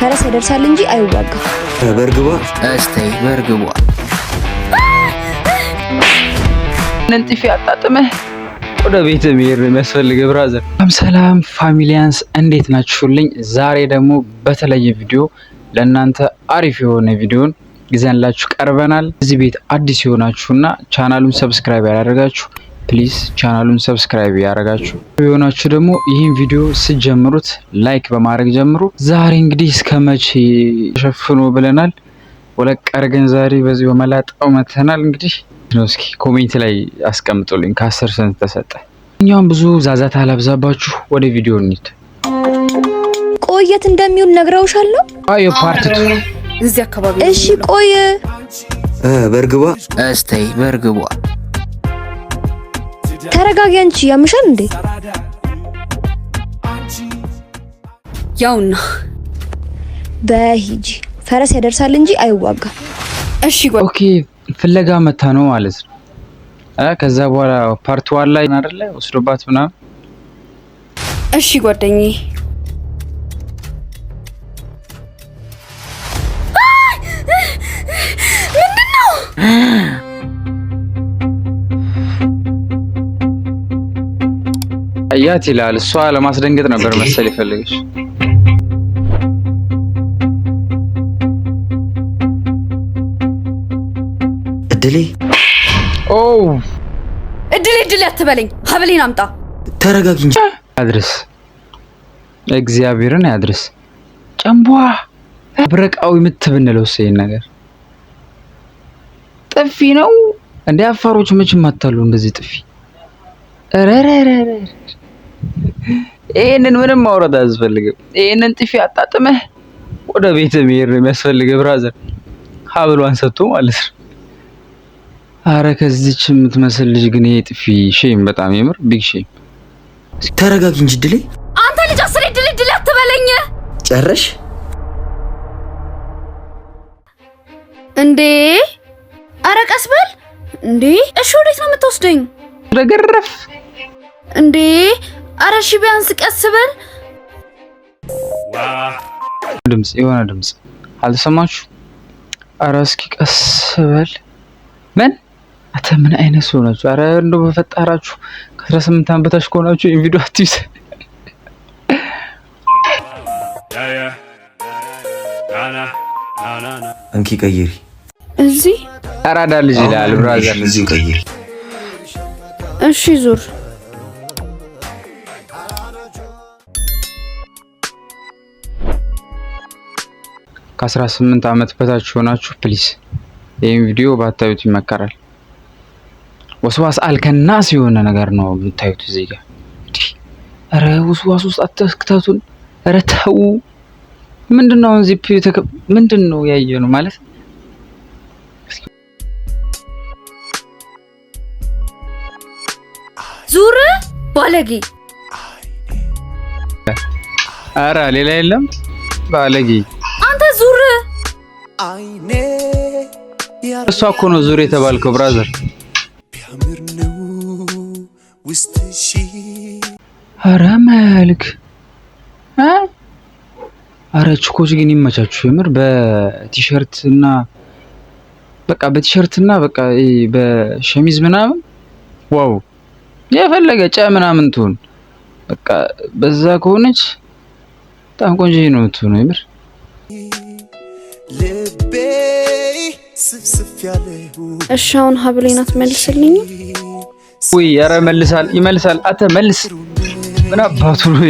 ፈረስ ያደርሳል እንጂ አይዋጋ። በርግቧ እስቲ በርግቧ ነንጥፊ አጣጥመህ ወደ ቤት መሄድ ነው የሚያስፈልገው። ብራዘር ሰላም ፋሚሊያንስ እንዴት ናችሁልኝ? ዛሬ ደግሞ በተለየ ቪዲዮ ለእናንተ አሪፍ የሆነ ቪዲዮን ይዘንላችሁ ቀርበናል። እዚህ ቤት አዲስ የሆናችሁና ቻናሉን ሰብስክራይብ ያላደረጋችሁ ፕሊዝ ቻናሉን ሰብስክራይብ ያደረጋችሁ የሆናችሁ ደግሞ ይህን ቪዲዮ ስጀምሩት ላይክ በማድረግ ጀምሩ። ዛሬ እንግዲህ እስከመቼ ተሸፍኖ ብለናል። ወለቅ አድርገን ዛሬ በዚህ በመላጣው መተናል። እንግዲህ ነው እስኪ ኮሜንት ላይ አስቀምጡልኝ ከ10 ስንት ተሰጠ። እኛም ብዙ ዛዛታ አላብዛባችሁ ወደ ቪዲዮ እንሂድ። ቆየት እንደሚውል ነግረውሻለሁ። አዮ ፓርት እዚህ አካባቢ እሺ። ቆይ በርግቧ እስቲ በርግቧ ተረጋጊ። አንቺ ያምሻል እንዴ? ያውና በሂጂ ፈረስ ያደርሳል እንጂ አይዋጋ። እሺ ኦኬ ፍለጋ መታ ነው ማለት ነው። ከዛ በኋላ ፓርት 1 ላይ አይደለ ወስዶባት ምናምን። እሺ ጓደኛዬ ምንድነው? አያት ይላል። እሷ ለማስደንገጥ ነበር መሰል ይፈልግሽ። እድሌ ኦ እድሌ አትበለኝ። ሀብሌን አምጣ። ተረጋጊ እንጂ አድርስ፣ እግዚአብሔርን ያድርስ። ጨምቧ አብረቃዊ ምትብንለው ሰይን ነገር ጥፊ ነው እንዴ? አፋሮች መቼም አታሉ እንደዚህ ጥፊ። ረረረ ይሄንን ምንም ማውራት አያስፈልግም። ይሄንን ጥፊ አጣጥመህ ወደ ቤት መሄድ ነው የሚያስፈልገው። ብራዘር ሀብሏን ሰጥቶ ማለት ነው። አረ ከዚች የምትመስል ልጅ ግን ይሄ ጥፊ ሼም፣ በጣም የምር ቢግ ሼም። ተረጋጊ እንጂ እድሌ። አንተ ልጅ አስሬ ድል አትበለኝ። ጨረሽ እንዴ? አረ ቀስ በል እንዴ። እሺ ወዴት ነው የምትወስደኝ? ረገረፍ እንዴ? አረ እሺ ቢያንስ ቀስ በል። ድምጽ የሆነ ድምጽ አልሰማችሁ? አረ እስኪ ቀስ በል። ምን አተ ምን አይነት ሰው ናችሁ? አረ እንደው በፈጣራችሁ ከ18 ዓመት በታች ከሆናችሁ ይሄን ቪዲዮ አትይዝ። እንኪ ቀይሪ። እዚህ አራዳ ልጅ ይላል ብራዘር። እዚህ ቀይሪ። እሺ ዙር። ከ18 ዓመት በታች ሆናችሁ ፕሊዝ ይሄን ቪዲዮ ባታዩት ይመከራል። ወስዋስ አልከናስ የሆነ ነገር ነው የምታዩት እዚህ ጋር። አረ ወስዋስ ውስጥ አትክተቱን። አረ ተው። ምንድነው እዚህ ምንድነው ያየነው ማለት? ዙር ባለጌ። አረ ሌላ የለም ባለጌ። አንተ ዙር። እሷ እኮ ነው ዙር የተባልከው ብራዘር። አረ መልክ አረ ችኮች ግን ይመቻችሁ የምር። በቲሸርት እና በቃ በሸሚዝ ምናምን ዋው የፈለገ ጫ ምናምን ትሁን በቃ በዛ ከሆነች በጣም ቆንጆ ነው የምትሆነው የምር። እሺ አሁን ሀብሌን አትመልስልኝ? ወይ ኧረ ይመልሳል። አተ መልስ። ምን አባቱ ነው?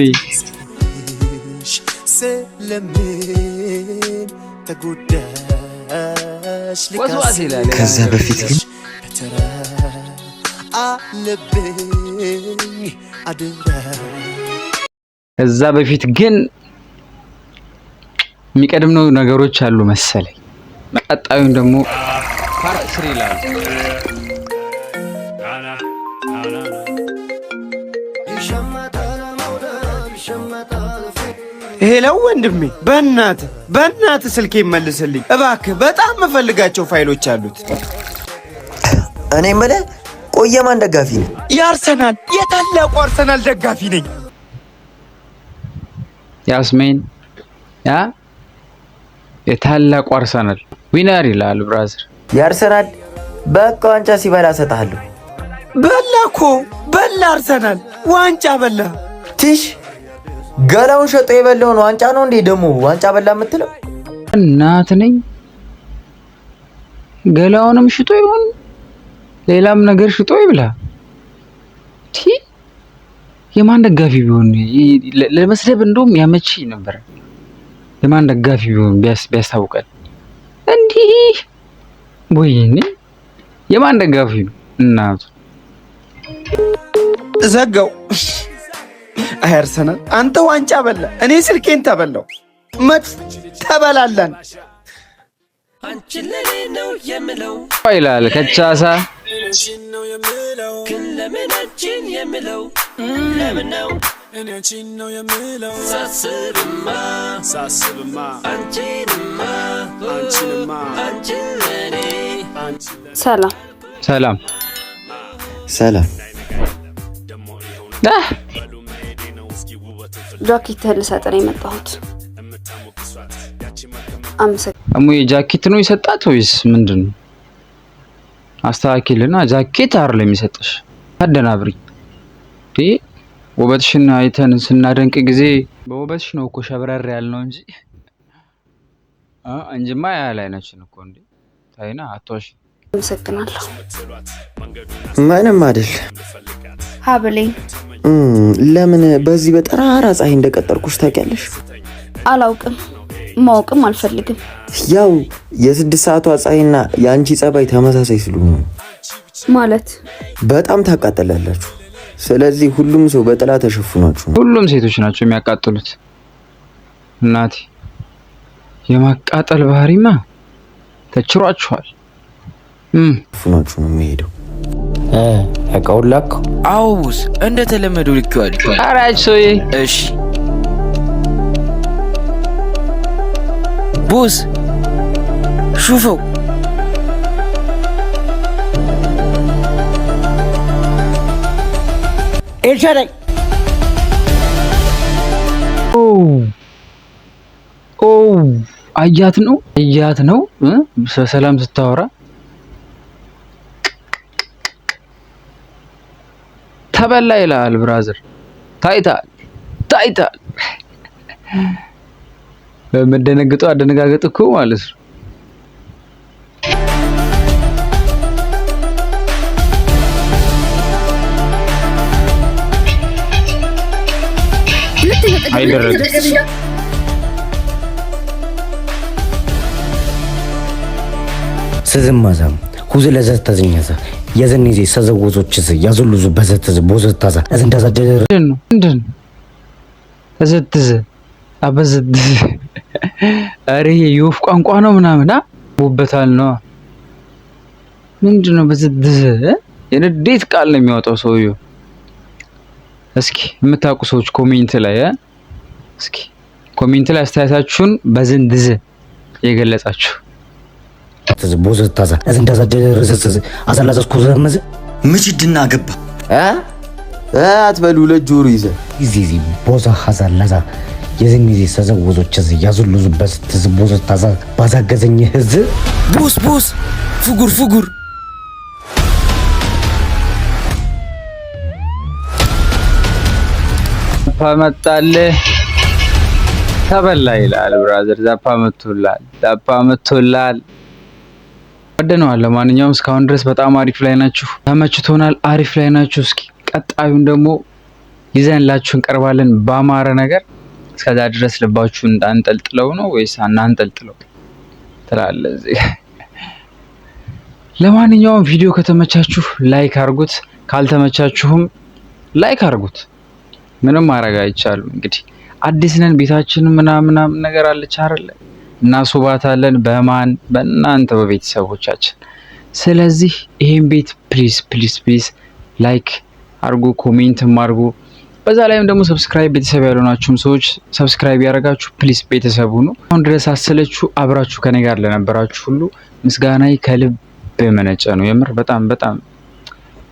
ከዛ በፊት ግን የሚቀድም ነው ነገሮች አሉ መሰለኝ። ቀጣዩን ደግሞ ፓርት 3 ይላል። ሄሎ ወንድሜ፣ በእናትህ ስልኬ መልስልኝ እባክህ። በጣም የምፈልጋቸው ፋይሎች አሉት። እኔ የምልህ ቆየማን ደጋፊ ነኝ? የአርሰናል የታላቁ አርሰናል ደጋፊ ነኝ። ያስሜን ያ የታላቁ አርሰናል ዊነር ይላል ብራዘር። የአርሰናል በቃ ዋንጫ ሲበላ እሰጥሃለሁ። በላኮ በላ አርሰናል ዋንጫ በላ። ትሽ ገላውን ሸጦ የበላውን ዋንጫ ነው እንዴ ደግሞ ዋንጫ በላ የምትለው? እናት ነኝ። ገላውንም ሽጦ ይሆን ሌላም ነገር ሽጦ ይብላ። የማን ደጋፊ ቢሆን ለመስደብ እንደውም ያመች ነበር። የማን ደጋፊ ቢሆን ቢያስታውቃል እንዲህ ወይኔ የማን ደጋፊ ነው እናቱ። ዘጋው። አይ አርሰናል አንተ ዋንጫ በላ፣ እኔ ስልኬን ተበላው። መት ተበላላን ይላል ከቻሳ። ሰላም ሰላም ሰላም። ጃኬትህን ልሰጥ ነው የመጣሁት። እሙዬ ጃኬት ነው የሰጣት ወይስ ምንድን ነው? አስተካክልና ጃኬት አይደለም የሚሰጥሽ። አደናብሪ ውበትሽን አይተን ስናደንቅ ጊዜ በውበትሽ ነው እኮ ሸብረር ያልነው እንጂማ ያለ አይናችን እኮ እንዴ ታይና አትዋሽ። አመሰግናለሁ። ምንም አይደል። ሀብሌን ለምን በዚህ በጠራራ ፀሐይ እንደቀጠርኩሽ ታውቂያለሽ? አላውቅም፣ ማወቅም አልፈልግም። ያው የ6 ሰዓቷ ፀሐይና የአንቺ ጸባይ ተመሳሳይ ስለሆነ ማለት በጣም ታቃጥላላችሁ። ስለዚህ ሁሉም ሰው በጥላ ተሸፍኗችሁ። ሁሉም ሴቶች ናቸው የሚያቃጥሉት እናቴ። የማቃጠል ባህሪማ ተችሯችኋል። ፍኗችሁ ነው የሚሄደው። እቃውን ላክ። አዎ ቦስ፣ እንደተለመደው ልኬዋለሁ። አራጅ ሶዬ። እሺ ቦስ ሹፈው። ኤልሻዳይ ኦ አያት ነው ሰላም ስታወራ ተበላ ይላል ብራዘር። ታይታል በመደነግጠው አደነጋገጥ እኮ ማለት ነው። አይደረግም። ስዝማዛም ሁዝ ለዘት ተዝኛዛ የዘን ጊዜ ሰዘወዞች ያዙሉዙ በዘትዝ ቦዘታዛ እንደዛ ደረ ምንድን ተዘትዝ አበዘትዝ አሬ የወፍ ቋንቋ ነው ምናምን ቦበታል ነው ምንድነው? በዘትዝ የንዴት ቃል ነው የሚያወጣው ሰውየው። እስኪ የምታውቁ ሰዎች ኮሜንት ላይ አስተያየታችሁን በዝንድዝ የገለጻችሁ ቦዘታዛ እንደዛ ደረሰዝ አዛላዛስ ኮዘመዝ ምችድና ገባ አትበሉ ለጆሮ ይዘ ዚዚ ቦዛ ሐዛላዛ የዘን ጊዜ ሰዘወዞች ያዙሉዙ በዝትዝ ቦዘታዛ ባዛገዘኝ ህዝ ቦስ ፍጉር ፓመጣለ ተበላ ይላል ብራዘር። ዛፓ መጥቶላል ወደነዋል። ለማንኛውም እስካሁን ድረስ በጣም አሪፍ ላይ ናችሁ፣ ተመችቶናል። አሪፍ ላይ ናችሁ። እስኪ ቀጣዩን ደግሞ ይዘንላችሁ እንቀርባለን ባማረ ነገር። እስከዛ ድረስ ልባችሁ እንዳንጠልጥለው ነው ወይስ አናንጠልጥለው ትላለህ? ለማንኛውም ቪዲዮ ከተመቻችሁ ላይክ አርጉት፣ ካልተመቻችሁም ላይክ አርጉት። ምንም ማድረግ አይቻልም። እንግዲህ አዲስ ነን፣ ቤታችን ምናምን ነገር አለች አይደል? እናስውባታለን በእናንተ በቤተሰቦቻችን። ስለዚህ ይሄን ቤት ፕሊዝ ላይክ አርጉ፣ ኮሜንትም አርጉ። በዛ ላይም ደግሞ ሰብስክራይብ ቤተሰብ ያልሆናችሁም ሰዎች ሰብስክራይብ ያደረጋችሁ ፕሊዝ ቤተሰብ ሁኑ። አሁን ድረስ አሰለችሁ አብራችሁ ከኔ ጋር ለነበራችሁ ሁሉ ምስጋናዬ ከልብ የመነጨ ነው። የምር በጣም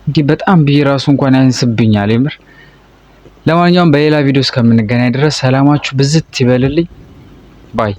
እንዲህ በጣም ቢራሱ እንኳን ያንስብኛል የምር። ለማንኛውም በሌላ ቪዲዮ እስከምንገናኝ ድረስ ሰላማችሁ ብዝት ይበልልኝ ባይ